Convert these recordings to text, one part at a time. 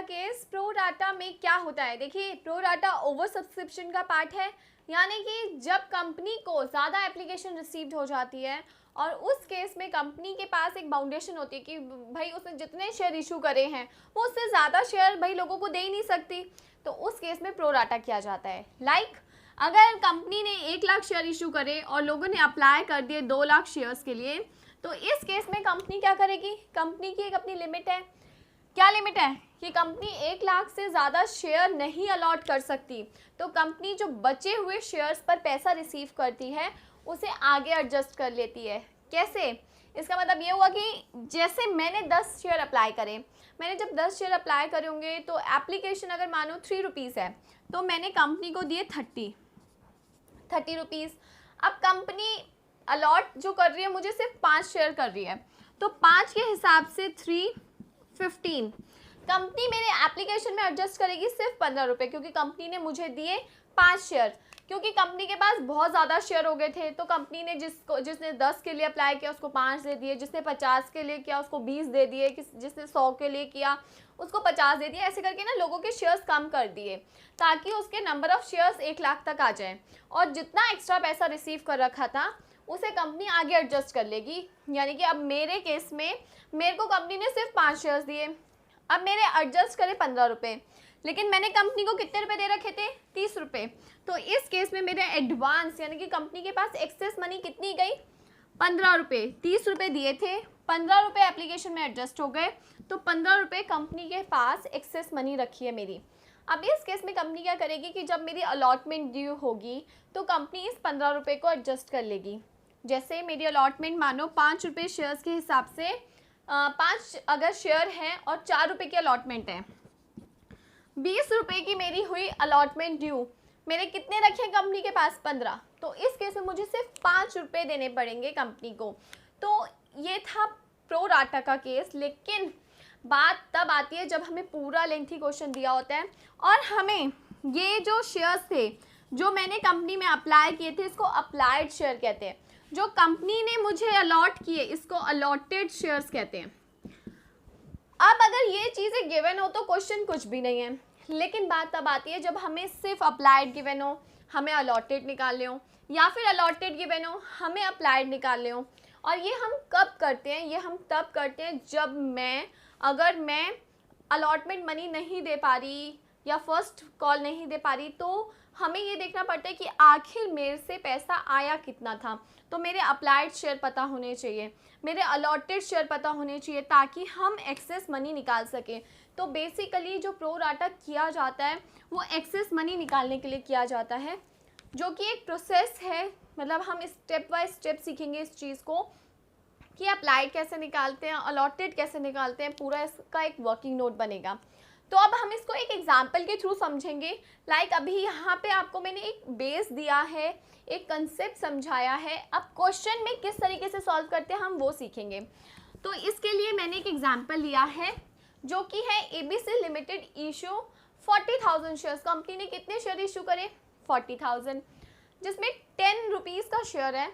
Case pro data में क्या होता है, देखिए प्रो डाटा ओवर सब्सक्रिप्शन का पार्ट है, यानी कि जब कंपनी को ज़्यादा एप्लीकेशन रिसीव्ड हो जाती है और उस केस में कंपनी के पास एक बाउंडेशन होती है कि भाई उसने जितने शेयर इशू करे हैं वो उससे ज़्यादा शेयर भाई लोगों को दे ही नहीं सकती, तो उस केस में प्रो डाटा किया जाता है। अगर कंपनी ने 1 लाख शेयर इशू करे और लोगों ने अप्लाई कर दिए 2 लाख शेयर्स के लिए, तो इस केस में कंपनी क्या करेगी, कंपनी की एक अपनी लिमिट है। क्या लिमिट है कि कंपनी 1 लाख से ज़्यादा शेयर नहीं अलॉट कर सकती, तो कंपनी जो बचे हुए शेयर्स पर पैसा रिसीव करती है उसे आगे एडजस्ट कर लेती है। कैसे? इसका मतलब ये हुआ कि जैसे मैंने 10 शेयर अप्लाई करे, मैंने जब 10 शेयर अप्लाई करे होंगे तो एप्लीकेशन अगर मानो 3 रुपीज़ है तो मैंने कंपनी को दिए 30 रुपीज़। अब कंपनी अलॉट जो कर रही है मुझे सिर्फ 5 शेयर कर रही है, तो 5 के हिसाब से 3 15। कंपनी मेरे एप्लीकेशन में एडजस्ट करेगी सिर्फ 15 रुपये, क्योंकि कंपनी ने मुझे दिए 5 शेयर। क्योंकि कंपनी के पास बहुत ज़्यादा शेयर हो गए थे तो कंपनी ने जिसने 10 के लिए अप्लाई किया उसको 5 दे दिए, जिसने 50 के लिए किया उसको 20 दे दिए, जिसने 100 के लिए किया उसको 50 दे दिए। ऐसे करके ना लोगों के शेयर्स कम कर दिए ताकि उसके नंबर ऑफ़ शेयर्स 1 लाख तक आ जाए, और जितना एक्स्ट्रा पैसा रिसीव कर रखा था उसे कंपनी आगे एडजस्ट कर लेगी। यानी कि अब मेरे केस में मेरे को कंपनी ने सिर्फ 5 शेयर्स दिए, अब मेरे एडजस्ट करे 15 रुपये, लेकिन मैंने कंपनी को कितने रुपए दे रखे थे, 30 रुपये। तो इस केस में मेरे एडवांस यानी कि कंपनी के पास एक्सेस मनी कितनी गई, 15 रुपये। 30 रुपये दिए थे, 15 रुपये एप्लीकेशन में एडजस्ट हो गए, तो 15 रुपये कंपनी के पास एक्सेस मनी रखी है मेरी। अब इस केस में कंपनी क्या करेगी कि जब मेरी अलॉटमेंट ड्यू होगी तो कंपनी इस 15 रुपये को एडजस्ट कर लेगी। जैसे मेरी अलॉटमेंट मानो 5 रुपये शेयर्स के हिसाब से 5 अगर शेयर हैं और 4 रुपये की अलॉटमेंट है, 20 रुपये की मेरी हुई अलॉटमेंट ड्यू, मेरे कितने रखे हैं कंपनी के पास, 15। तो इस केस में मुझे सिर्फ 5 रुपये देने पड़ेंगे कंपनी को। तो ये था प्रो डाटा का केस। लेकिन बात तब आती है जब हमें पूरा लेंथी क्वेश्चन दिया होता है और हमें ये जो शेयर्स थे जो मैंने कंपनी में अप्लाई किए थे इसको अप्लाइड शेयर कहते हैं, जो कंपनी ने मुझे अलॉट किए इसको अलॉटेड शेयर्स कहते हैं। अब अगर ये चीज़ें गिवन हो तो क्वेश्चन कुछ भी नहीं है, लेकिन बात तब आती है जब हमें सिर्फ अप्लाइड गिवन हो, हमें अलॉटेड निकालने हो, या फिर अलॉटेड गिवन हो, हमें अप्लाइड निकालने हो। और ये हम कब करते हैं, ये हम तब करते हैं जब अगर मैं अलॉटमेंट मनी नहीं दे पा रही या फर्स्ट कॉल नहीं दे पा रही, तो हमें ये देखना पड़ता है कि आखिर मेरे से पैसा आया कितना था। तो मेरे अप्लाइड शेयर पता होने चाहिए, मेरे अलॉटेड शेयर पता होने चाहिए, ताकि हम एक्सेस मनी निकाल सकें। तो बेसिकली जो प्रो डाटा किया जाता है वो एक्सेस मनी निकालने के लिए किया जाता है, जो कि एक प्रोसेस है। मतलब हम स्टेप बाय स्टेप सीखेंगे इस चीज़ को कि अप्लाइड कैसे निकालते हैं, अलॉटेड कैसे निकालते हैं, पूरा इसका एक वर्किंग नोट बनेगा। तो अब हम इसको एक एग्जाम्पल के थ्रू समझेंगे। अभी यहाँ पे आपको मैंने एक बेस दिया है, एक कंसेप्ट समझाया है। अब क्वेश्चन में किस तरीके से सॉल्व करते हैं हम वो सीखेंगे। तो इसके लिए मैंने एक एग्जाम्पल लिया है जो कि है ABC limited issue 40,000 shares. Company ने कितने शेयर इशू करे, 40,000, जिसमें 10 रुपीज़ का शेयर है,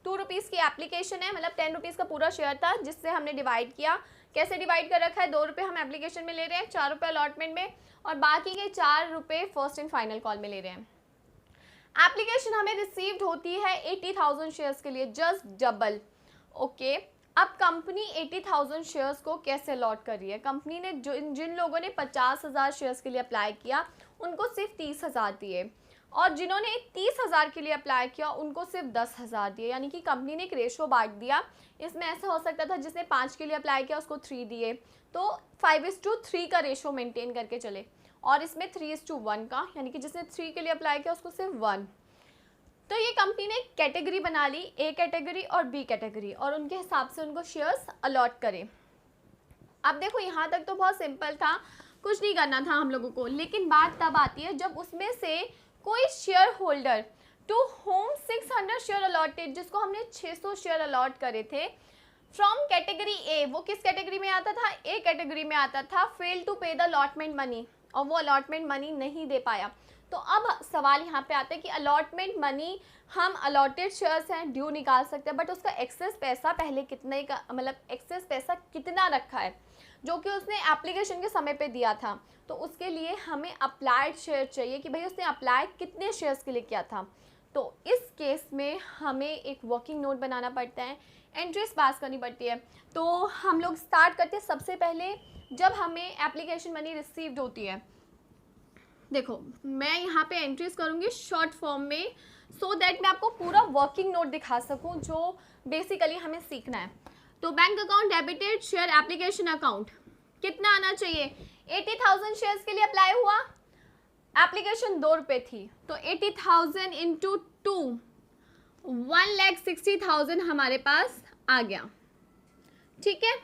2 रुपीज़ की एप्लीकेशन है, मतलब 10 रुपीज़ का पूरा शेयर था जिससे हमने डिवाइड किया। कैसे डिवाइड कर रखा है, 2 रुपये हम एप्लीकेशन में ले रहे हैं, 4 रुपये अलॉटमेंट में, और बाकी के 4 रुपये फर्स्ट एंड फाइनल कॉल में ले रहे हैं। एप्लीकेशन हमें रिसीव्ड होती है 80,000 शेयर्स के लिए, जस्ट डबल। ओके, अब कंपनी 80,000 शेयर्स को कैसे अलॉट कर रही है। कंपनी ने जिन लोगों ने 50,000 शेयर्स के लिए अप्लाई किया उनको सिर्फ 30,000 दिए, और जिन्होंने 30,000 के लिए अप्लाई किया उनको सिर्फ 10,000 दिए। यानी कि कंपनी ने एक रेशो बांट दिया। इसमें ऐसा हो सकता था जिसने 5 के लिए अप्लाई किया उसको 3 दिए, तो 5:3 का रेशो मेंटेन करके चले, और इसमें 3:1 का, यानी कि जिसने 3 के लिए अप्लाई किया उसको सिर्फ 1। तो ये कंपनी ने कैटेगरी बना ली, ए कैटेगरी और बी कैटेगरी, और उनके हिसाब से उनको शेयर्स अलॉट करें। अब देखो यहाँ तक तो बहुत सिंपल था, कुछ नहीं करना था हम लोगों को। लेकिन बात तब आती है जब उसमें से कोई shareholder to whom 600 share allotted, जिसको हमने 600 शेयर अलॉट करे थे फ्रॉम कैटेगरी ए, वो किस कैटेगरी में आता था, ए कैटेगरी में आता था, फेल टू पे द अलॉटमेंट मनी, और वो अलॉटमेंट मनी नहीं दे पाया। तो अब सवाल यहाँ पे आता है कि अलॉटमेंट मनी, हम अलॉटेड शेयर्स हैं, ड्यू निकाल सकते हैं, बट उसका एक्सेस पैसा पहले कितने का, मतलब एक्सेस पैसा कितना रखा है। जो कि उसने एप्लीकेशन के समय पे दिया था। तो उसके लिए हमें अप्लाइड शेयर चाहिए कि भाई उसने अप्लाई कितने शेयर्स के लिए किया था। तो इस केस में हमें एक वर्किंग नोट बनाना पड़ता है, एंट्रीज पास करनी पड़ती है। तो हम लोग स्टार्ट करते हैं सबसे पहले जब हमें एप्लीकेशन मनी रिसीव्ड होती है। देखो मैं यहाँ पे एंट्रीज करूँगी शॉर्ट फॉर्म में, सो दैट मैं आपको पूरा वर्किंग नोट दिखा सकूँ जो बेसिकली हमें सीखना है। तो bank account debited, share application account कितना आना चाहिए? 80,000 शेयर्स के लिए अप्लाई हुआ, एप्लीकेशन 2 रुपये थी, तो 80,000 इंटू 2 1,60,000 हमारे पास आ गया। ठीक है,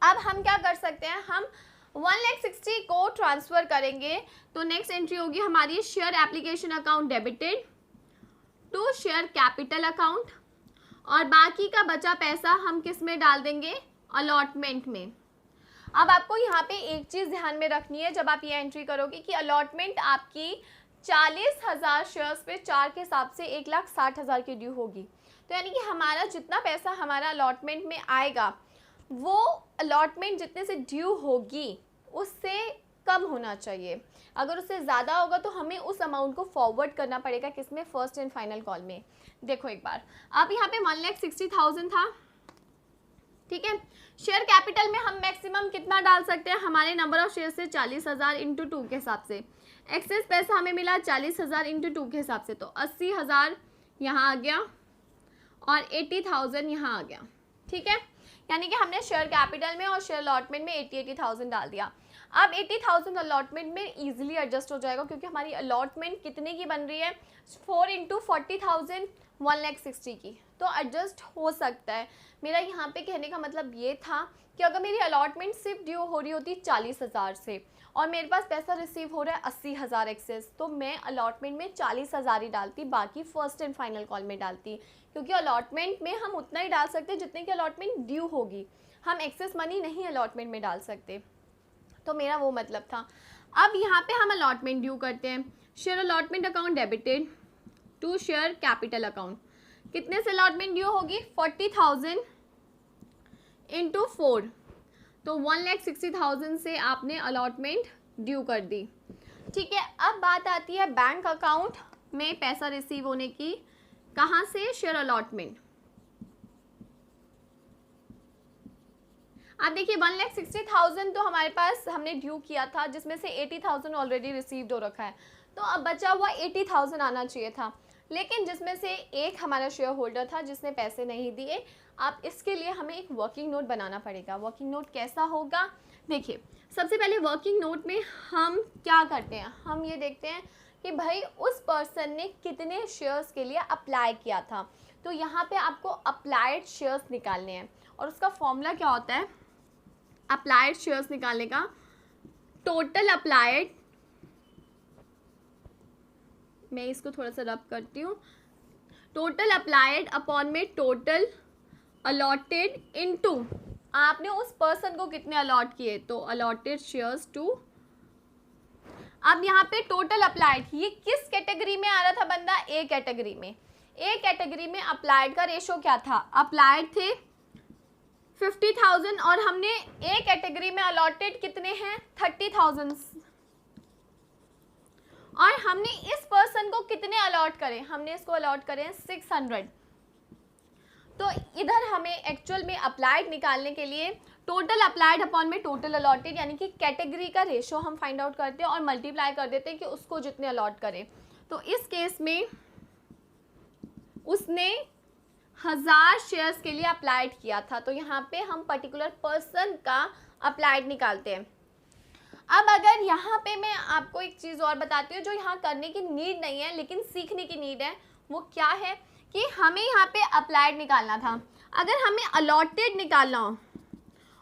अब हम क्या कर सकते हैं, हम 1,60,000 को ट्रांसफर करेंगे। तो नेक्स्ट एंट्री होगी हमारी share application account debited to share capital account, और बाकी का बचा पैसा हम किस में डाल देंगे? अलॉटमेंट में। अब आपको यहाँ पे एक चीज़ ध्यान में रखनी है जब आप ये एंट्री करोगे कि अलॉटमेंट आपकी 40,000 शेयर्स पे 4 के हिसाब से 1,60,000 की ड्यू होगी। तो यानी कि हमारा जितना पैसा हमारा अलॉटमेंट में आएगा वो अलॉटमेंट जितने से ड्यू होगी उससे कम होना चाहिए। अगर उससे ज़्यादा होगा तो हमें उस अमाउंट को फॉरवर्ड करना पड़ेगा किसमें? फर्स्ट एंड फाइनल कॉल में। देखो एक बार, अब यहाँ पे 1,60,000 था, ठीक है। शेयर कैपिटल में हम मैक्सिमम कितना डाल सकते हैं? हमारे नंबर ऑफ शेयर से 40,000 इंटू 2 के हिसाब से एक्सेस पैसा हमें मिला 40,000 इंटू 2 के हिसाब से, तो 80,000 यहाँ आ गया और 80,000 यहाँ आ गया। ठीक है, यानी कि हमने शेयर कैपिटल में और शेयर अलॉटमेंट में 80,000 डाल दिया। अब 80,000 अलॉटमेंट में इजीली एडजस्ट हो जाएगा क्योंकि हमारी अलॉटमेंट कितने की बन रही है? 4 इंटू 40,000 1,60,000 की, तो एडजस्ट हो सकता है। मेरा यहाँ पे कहने का मतलब ये था कि अगर मेरी अलॉटमेंट सिर्फ ड्यू हो रही होती 40,000 से और मेरे पास पैसा रिसीव हो रहा है 80,000 एक्सेस, तो मैं अलॉटमेंट में 40,000 ही डालती, बाकी फर्स्ट एंड फाइनल कॉल में डालती, क्योंकि अलॉटमेंट में हम उतना ही डाल सकते हैं जितने की अलॉटमेंट ड्यू होगी, हम एक्सेस मनी नहीं अलॉटमेंट में डाल सकते। तो मेरा वो मतलब था। अब यहाँ पे हम अलॉटमेंट ड्यू करते हैं। Share allotment account debited to share capital account, कितने से अलॉटमेंट ड्यू होगी? 40,000 इंटू 4, तो 1,60,000 से आपने अलॉटमेंट ड्यू कर दी। ठीक है, अब बात आती है बैंक अकाउंट में पैसा रिसीव होने की, कहाँ से? Share allotment. अब देखिए 1,60,000 तो हमारे पास हमने ड्यू किया था, जिसमें से 80,000 ऑलरेडी रिसीव्ड हो रखा है, तो अब बचा हुआ 80,000 आना चाहिए था, लेकिन जिसमें से एक हमारा शेयर होल्डर था जिसने पैसे नहीं दिए। अब इसके लिए हमें एक वर्किंग नोट बनाना पड़ेगा। वर्किंग नोट कैसा होगा? देखिए सबसे पहले वर्किंग नोट में हम क्या करते हैं, हम ये देखते हैं कि भाई उस पर्सन ने कितने शेयर्स के लिए अप्लाई किया था। तो यहाँ पे आपको अप्लाइड शेयर्स निकालने हैं और उसका फॉर्मूला क्या होता है अप्लाइड शेयर्स निकालने का? टोटल अप्लाइड, मैं इसको थोड़ा सा रब करती हूँ, टोटल अप्लाइड अपॉन में टोटल अलॉटेड इनटू आपने उस पर्सन को कितने अलॉट किए, तो अलॉटेड शेयर्स टू। अब यहाँ पे टोटल अप्लाइड, ये किस कैटेगरी में आ रहा था बंदा? ए कैटेगरी में। ए कैटेगरी में अप्लाइड का रेशो क्या था? अप्लाइड थे 50,000 और हमने ए कैटेगरी में अलॉटेड कितने हैं? 30,000, और हमने इस पर्सन को कितने अलॉट करे? हमने इसको अलॉट करे हैं 600। तो इधर हमें एक्चुअल में अप्लाइड निकालने के लिए टोटल अप्लाइड अपॉन में टोटल अलॉटेड, यानी कि कैटेगरी का रेशो हम फाइंड आउट करते हैं और मल्टीप्लाई कर देते हैं कि उसको जितने अलॉट करें। तो इस केस में उसने 1000 शेयर्स के लिए अप्लाइड किया था, तो यहाँ पे हम पर्टिकुलर पर्सन का अप्लाइड निकालते हैं। अब अगर यहाँ पे मैं आपको एक चीज़ और बताती हूँ जो यहाँ करने की नीड नहीं है लेकिन सीखने की नीड है, वो क्या है कि हमें यहाँ पे अप्लाइड निकालना था। अगर हमें अलॉटेड निकालना हो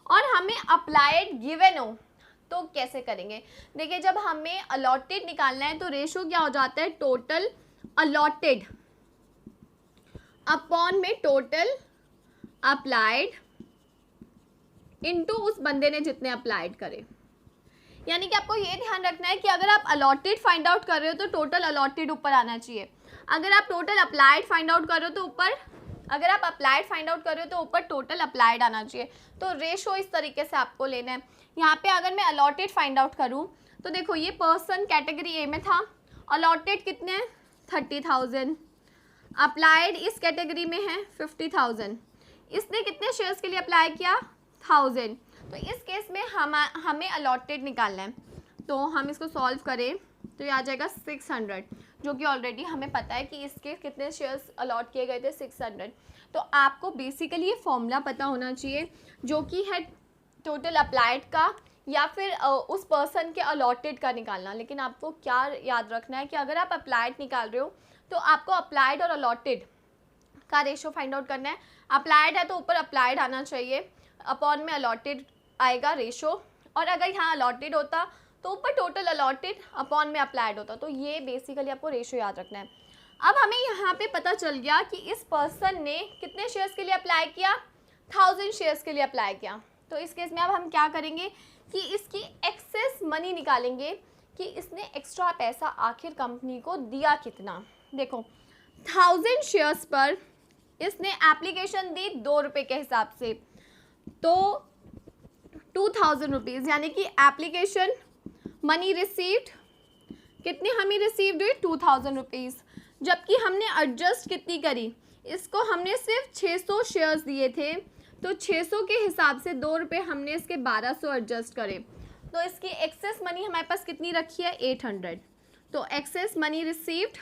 और हमें अप्लाइड गिवन हो तो कैसे करेंगे? देखिए जब हमें अलॉटेड निकालना है तो रेशो क्या हो जाता है? टोटल अलॉटेड अपॉन में टोटल अप्लाइड इनटू उस बंदे ने जितने अप्लाइड करे। यानी कि आपको ये ध्यान रखना है कि अगर आप अलॉटेड फाइंड आउट कर रहे हो तो टोटल अलॉटेड ऊपर आना चाहिए, अगर आप टोटल अप्लाइड फाइंड आउट कर रहे हो तो ऊपर अगर आप अप्लाइड फाइंड आउट कर रहे हो तो ऊपर टोटल अप्लाइड आना चाहिए। तो रेशो इस तरीके से आपको लेना है। यहाँ पे अगर मैं अलॉटेड फाइंड आउट करूँ तो देखो ये पर्सन कैटेगरी ए में था, अलॉटेड कितने 30,000, अप्लाइड इस कैटेगरी में है 50,000, इसने कितने शेयर्स के लिए अप्लाई किया 1000। तो इस केस में हमें अलॉटेड निकालना है। तो हम इसको सॉल्व करें तो ये आ जाएगा 600, जो कि ऑलरेडी हमें पता है कि इसके कितने शेयर्स अलॉट किए गए थे 600। तो आपको बेसिकली ये फॉर्मूला पता होना चाहिए जो कि है टोटल अप्लाइड का या फिर उस पर्सन के अलॉटेड का निकालना। लेकिन आपको क्या याद रखना है कि अगर आप अप्लाइड निकाल रहे हो तो आपको अप्लाइड और अलॉटेड का रेशो फाइंड आउट करना है। अप्लाइड है तो ऊपर अप्लाइड आना चाहिए, अपॉन में अलॉटेड आएगा रेशो, और अगर यहाँ अलॉटेड होता तो ऊपर टोटल अलॉटेड अपॉन में अप्लाइड होता। तो ये बेसिकली आपको रेशो याद रखना है। अब हमें यहाँ पे पता चल गया कि इस पर्सन ने कितने शेयर्स के लिए अप्लाई किया 1000 शेयर्स के लिए अप्लाई किया। तो इस केस में अब हम क्या करेंगे कि इसकी एक्सेस मनी निकालेंगे कि इसने एक्स्ट्रा पैसा आखिर कंपनी को दिया कितना। देखो 1000 शेयर्स पर इसने एप्लीकेशन दी 2 रुपये के हिसाब से, तो 2000 रुपीज़, यानी कि एप्लीकेशन मनी रिसीव्ड कितनी हमें रिसीव्ड हुई 2000 रुपीज़। जबकि हमने एडजस्ट कितनी करी, इसको हमने सिर्फ 600 शेयर्स दिए थे, तो 600 के हिसाब से 2 रुपये हमने इसके 1200 एडजस्ट करे। तो इसकी एक्सेस मनी हमारे पास कितनी रखी है 800। तो एक्सेस मनी रिसीव्ड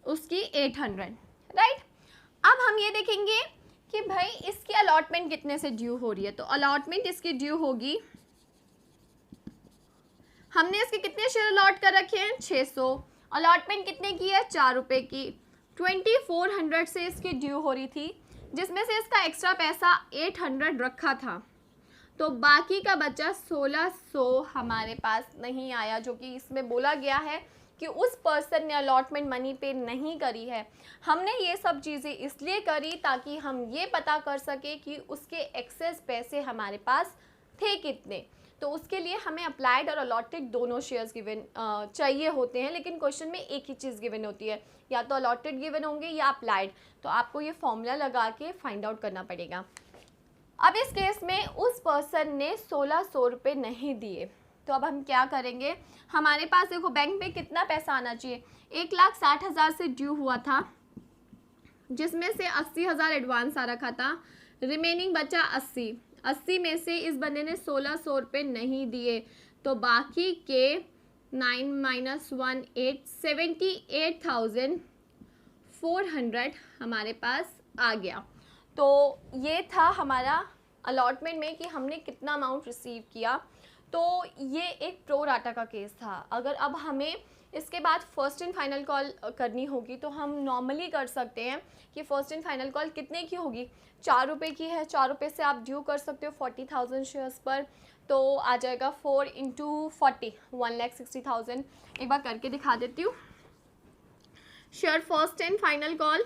उसकी 800, राइट। अब हम ये देखेंगे कि भाई इसकी अलॉटमेंट कितने से ड्यू हो रही है। तो अलॉटमेंट इसकी ड्यू होगी, हमने इसके कितने शेयर अलॉट कर रखे हैं 600, अलॉटमेंट कितने की है 4 रुपये की, 2400 से इसकी ड्यू हो रही थी, जिसमें से इसका एक्स्ट्रा पैसा 800 रखा था। तो बाकी का बचा 1600 हमारे पास नहीं आया, जो कि इसमें बोला गया है कि उस पर्सन ने अलॉटमेंट मनी पे नहीं करी है। हमने ये सब चीज़ें इसलिए करी ताकि हम ये पता कर सके कि उसके एक्सेस पैसे हमारे पास थे कितने। तो उसके लिए हमें अप्लाइड और अलॉटेड दोनों शेयर्स गिवन चाहिए होते हैं, लेकिन क्वेश्चन में एक ही चीज़ गिवन होती है, या तो अलॉटेड गिवन होंगे या अप्लाइड। तो आपको ये फॉर्मूला लगा के फाइंड आउट करना पड़ेगा। अब इस केस में उस पर्सन ने 1600 रुपये नहीं दिए, तो अब हम क्या करेंगे, हमारे पास देखो बैंक पे कितना पैसा आना चाहिए, 1,60,000 से ड्यू हुआ था, जिसमें से 80,000 एडवांस आ रखा था, रिमेनिंग बचा 80 में से इस बंदे ने 1600 रुपये नहीं दिए, तो बाकी के 9 - 1 8 78,400 हमारे पास आ गया। तो ये था हमारा अलॉटमेंट में कि हमने कितना अमाउंट रिसीव किया। तो ये एक प्रो राटा का केस था। अगर अब हमें इसके बाद फर्स्ट एंड फाइनल कॉल करनी होगी तो हम नॉर्मली कर सकते हैं कि फर्स्ट एंड फाइनल कॉल कितने की होगी, 4 रुपये की है, 4 रुपये से आप ड्यू कर सकते हो 40,000 शेयर्स पर, तो आ जाएगा 4 × 40 1,60,000। एक बार करके दिखा देती हूँ। Share first and final call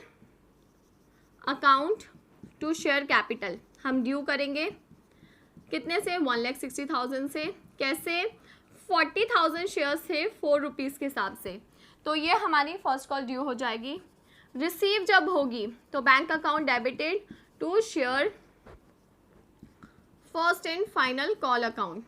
account to share capital हम ड्यू करेंगे कितने से 1,60,000 से। कैसे 40,000 शेयर्स थे 4 रुपीज़ के हिसाब से, तो ये हमारी फर्स्ट कॉल ड्यू हो जाएगी। रिसीव जब होगी तो bank account debited to share first and final call account.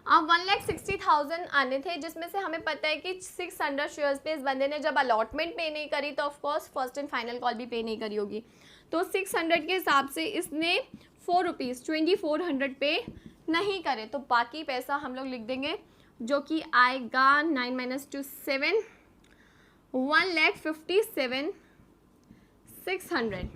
अब 1,60,000 आने थे, जिसमें से हमें पता है कि 600 शेयर्स पे इस बंदे ने जब अलॉटमेंट पे नहीं करी तो of course first and final call भी पे नहीं करी होगी। तो 600 के हिसाब से इसने 4 रुपीज़ 2400 पे नहीं करे, तो बाकी पैसा हम लोग लिख देंगे जो कि आएगा 9 - 2 7 1,57,600।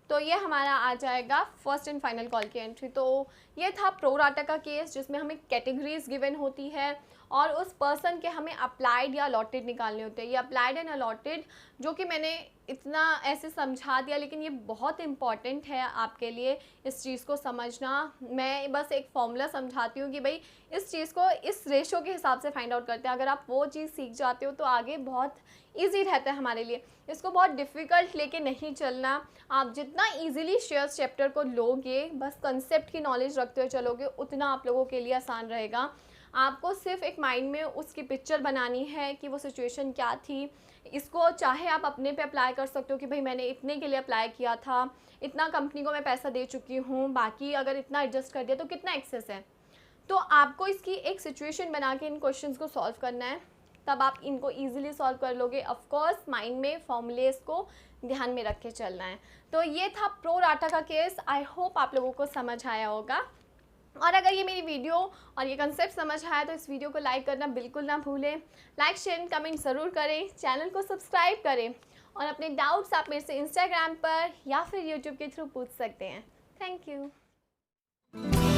तो ये हमारा आ जाएगा फर्स्ट एंड फाइनल कॉल की एंट्री। तो ये था प्रो राटा का केस, जिसमें हमें कैटेगरीज गिवन होती है और उस पर्सन के हमें अप्लाइड या अलॉटेड निकालने होते हैं। ये अप्लाइड एंड अलॉटेड जो कि मैंने इतना ऐसे समझा दिया, लेकिन ये बहुत इंपॉर्टेंट है आपके लिए इस चीज़ को समझना। मैं बस एक फॉर्मूला समझाती हूँ कि भाई इस चीज़ को इस रेशो के हिसाब से फाइंड आउट करते हैं। अगर आप वो चीज़ सीख जाते हो तो आगे बहुत ईजी रहता है हमारे लिए। इसको बहुत डिफ़िकल्ट लेके नहीं चलना। आप जितना ईजिली शेयर्स चैप्टर को लोगे, बस कंसेप्ट की नॉलेज रखते हुए चलोगे, उतना आप लोगों के लिए आसान रहेगा। आपको सिर्फ एक माइंड में उसकी पिक्चर बनानी है कि वो सिचुएशन क्या थी। इसको चाहे आप अपने पे अप्लाई कर सकते हो कि भाई मैंने इतने के लिए अप्लाई किया था, इतना कंपनी को मैं पैसा दे चुकी हूँ, बाकी अगर इतना एडजस्ट कर दिया तो कितना एक्सेस है। तो आपको इसकी एक सिचुएशन बना के इन क्वेश्चंस को सॉल्व करना है, तब आप इनको इजीली सॉल्व कर लोगे। ऑफ कोर्स माइंड में फॉर्मूलेस को ध्यान में रख के चलना है। तो ये था प्रो राटा का केस। आई होप आप लोगों को समझ आया होगा। और अगर ये मेरी वीडियो और ये कंसेप्ट समझ आया तो इस वीडियो को लाइक करना बिल्कुल ना भूलें। लाइक शेयर एंड कमेंट ज़रूर करें, चैनल को सब्सक्राइब करें और अपने डाउट्स आप मेरे से इंस्टाग्राम पर या फिर यूट्यूब के थ्रू पूछ सकते हैं। Thank you.